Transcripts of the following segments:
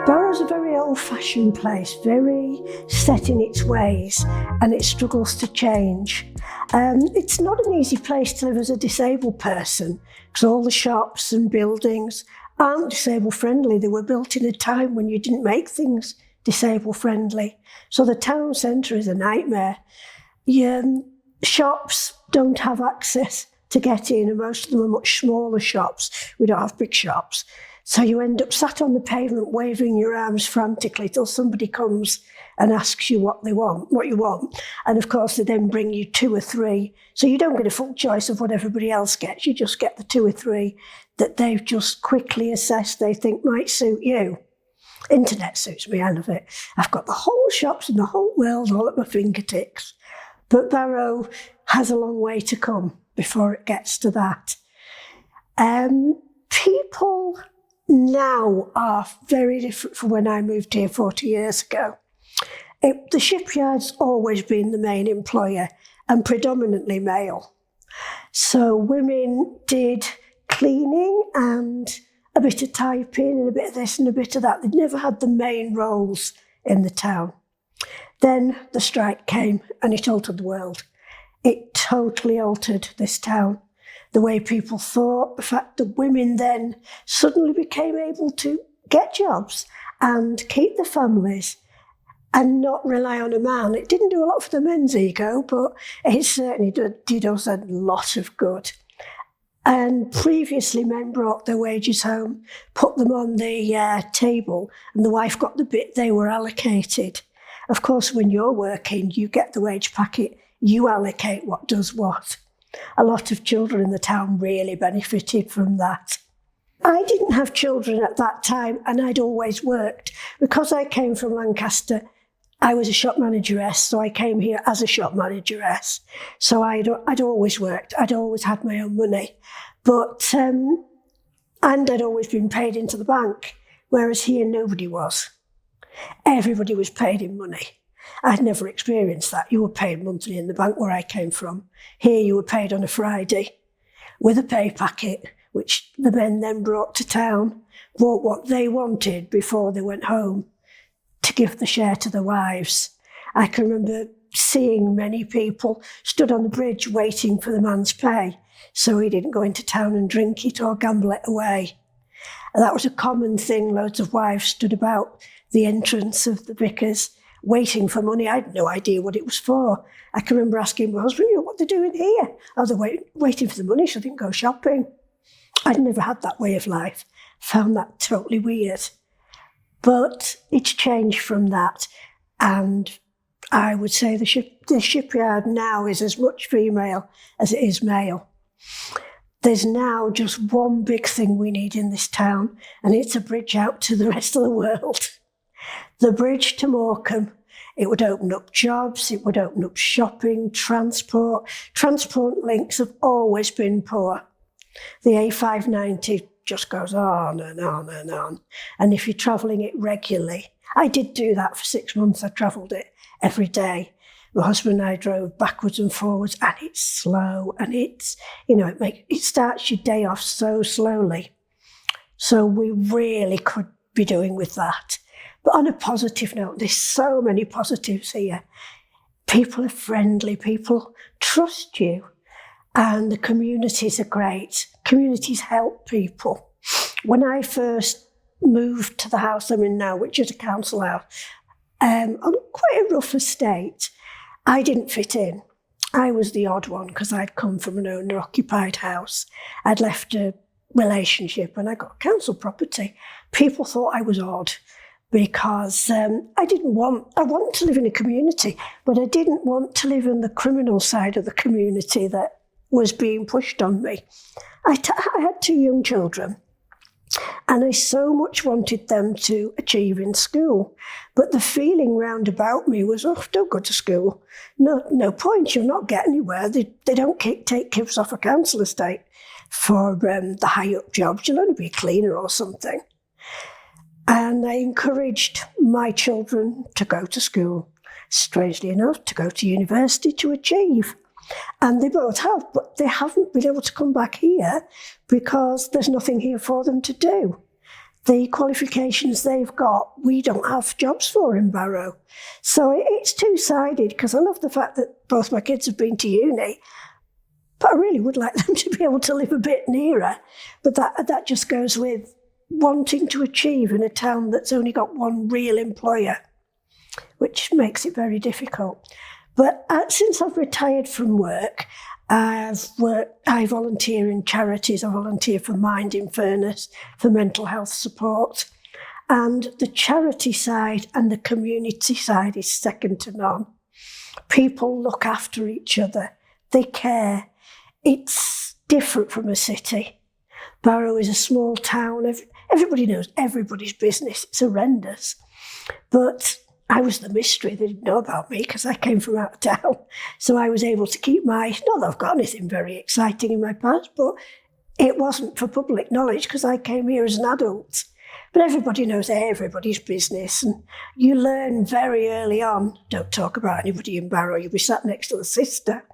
Barrow's a very old-fashioned place, very set in its ways, and it struggles to change. It's not an easy place to live as a disabled person, because all the shops and buildings aren't disabled-friendly. They were built in a time when you didn't make things disabled-friendly. So the town centre is a nightmare. Shops don't have access to get in, and most of them are much smaller shops. We don't have big shops. So you end up sat on the pavement waving your arms frantically till somebody comes and asks you what you want. And of course they then bring you 2 or 3. So you don't get a full choice of what everybody else gets. You just get the 2 or 3 that they've just quickly assessed they think might suit you. Internet suits me, I love it. I've got the whole shops in the whole world all at my fingertips. But Barrow has a long way to come before it gets to that. People now are very different from when I moved here 40 years ago. The shipyard's always been the main employer and predominantly male. So women did cleaning and a bit of typing and a bit of this and a bit of that. They'd never had the main roles in the town. Then the strike came and it altered the world. It totally altered this town. The way people thought, the fact that women then suddenly became able to get jobs and keep their families and not rely on a man. It didn't do a lot for the men's ego, but it certainly did us a lot of good. And previously men brought their wages home, put them on the table, and the wife got the bit they were allocated. Of course, when you're working, you get the wage packet, you allocate what does what. A lot of children in the town really benefited from that. I didn't have children at that time, and I'd always worked. Because I came from Lancaster, I was a shop manageress, so I came here as a shop manageress. So I'd always worked. I'd always had my own money. But, and I'd always been paid into the bank, whereas here nobody was. Everybody was paid in money. I'd never experienced that. You were paid monthly in the bank where I came from. Here you were paid on a Friday with a pay packet, which the men then brought to town, bought what they wanted before they went home to give the share to their wives. I can remember seeing many people stood on the bridge waiting for the man's pay so he didn't go into town and drink it or gamble it away. And that was a common thing. Loads of wives stood about the entrance of the Vickers waiting for money. I had no idea what it was for. I can remember asking my husband, what they're doing here? Oh, they're waiting for the money so they can go shopping. I'd never had that way of life. Found that totally weird. But it's changed from that. And I would say the shipyard now is as much female as it is male. There's now just one big thing we need in this town, and it's a bridge out to the rest of the world. The bridge to Morecambe, it would open up jobs, it would open up shopping, transport. Transport links have always been poor. The A590 just goes on and on and on. And if you're travelling it regularly, I did do that for 6 months. I travelled it every day. My husband and I drove backwards and forwards, and it's slow, and it's, it starts your day off so slowly. So we really could be doing with that. But on a positive note, there's so many positives here. People are friendly, people trust you, and the communities are great. Communities help people. When I first moved to the house I'm in now, which is a council house, on quite a rough estate, I didn't fit in. I was the odd one because I'd come from an owner-occupied house. I'd left a relationship and I got council property. People thought I was odd, because I wanted to live in a community, but I didn't want to live in the criminal side of the community that was being pushed on me. I had 2 young children, and I so much wanted them to achieve in school. But the feeling round about me was, don't go to school. No point, you'll not get anywhere. They don't take kids off a council estate for the high-up jobs. You'll only be a cleaner or something. And I encouraged my children to go to school, strangely enough, to go to university to achieve. And they both have, but they haven't been able to come back here because there's nothing here for them to do. the qualifications they've got, we don't have jobs for in Barrow. So it's two-sided, because I love the fact that both my kids have been to uni, but I really would like them to be able to live a bit nearer. But that just goes with wanting to achieve in a town that's only got one real employer, which makes it very difficult. But since I've retired from work, I volunteer in charities. I volunteer for Mind in Furness, for mental health support. And the charity side and the community side is second to none. People look after each other. They care. It's different from a city. Barrow is a small town. Everybody knows everybody's business. It's horrendous. But I was the mystery. They didn't know about me because I came from out of town. So I was able to keep not that I've got anything very exciting in my past, but it wasn't for public knowledge because I came here as an adult. But everybody knows everybody's business, and you learn very early on, don't talk about anybody in Barrow. You'll be sat next to the sister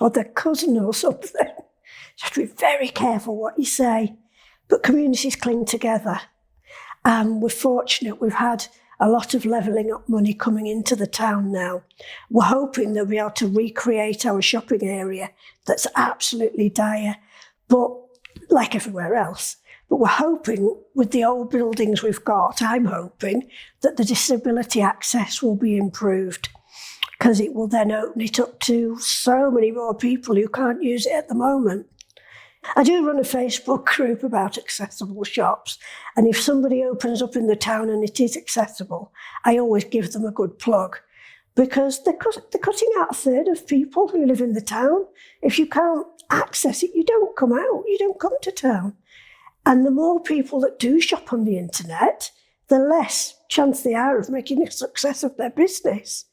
or the cousin or something. You have to be very careful what you say. But communities cling together. And we're fortunate we've had a lot of levelling up money coming into the town now. We're hoping they'll be able to recreate our shopping area that's absolutely dire, but like everywhere else. But we're hoping with the old buildings we've got, I'm hoping that the disability access will be improved, because it will then open it up to so many more people who can't use it at the moment. I do run a Facebook group about accessible shops, and if somebody opens up in the town and it is accessible, I always give them a good plug, because they're cutting out a third of people who live in the town. If you can't access it, you don't come out, you don't come to town. And the more people that do shop on the internet, the less chance they are of making a success of their business.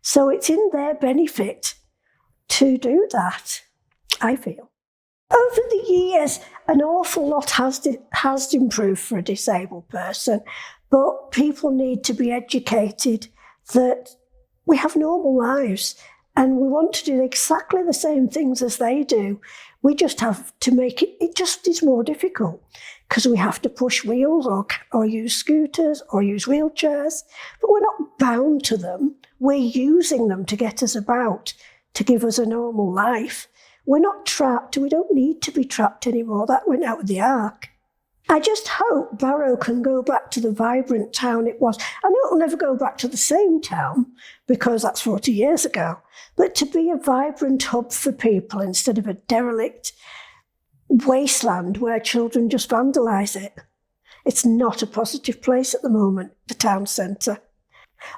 So it's in their benefit to do that, I feel. Over the years, an awful lot has improved for a disabled person, but people need to be educated that we have normal lives and we want to do exactly the same things as they do. We just have to make it just is more difficult, because we have to push wheels or use scooters or use wheelchairs, but we're not bound to them. We're using them to get us about, to give us a normal life. We're not trapped. We don't need to be trapped anymore. That went out with the ark. I just hope Barrow can go back to the vibrant town it was. I know it'll never go back to the same town, because that's 40 years ago, but to be a vibrant hub for people instead of a derelict wasteland where children just vandalise it. It's not a positive place at the moment, the town centre.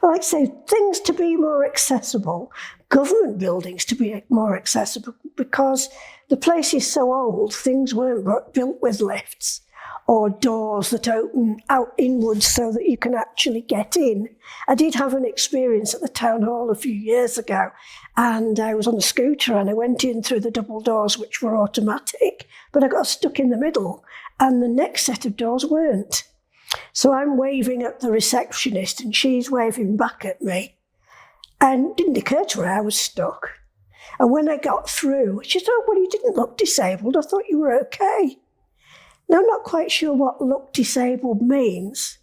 Like I say, things to be more accessible, government buildings to be more accessible, because the place is so old, things weren't built with lifts or doors that open out inwards so that you can actually get in. I did have an experience at the town hall a few years ago, and I was on a scooter and I went in through the double doors, which were automatic, but I got stuck in the middle and the next set of doors weren't. So I'm waving at the receptionist and she's waving back at me. And it didn't occur to her I was stuck. And when I got through, she said, "Oh, well, you didn't look disabled. I thought you were okay." Now, I'm not quite sure what look disabled means,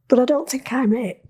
but I don't think I'm it.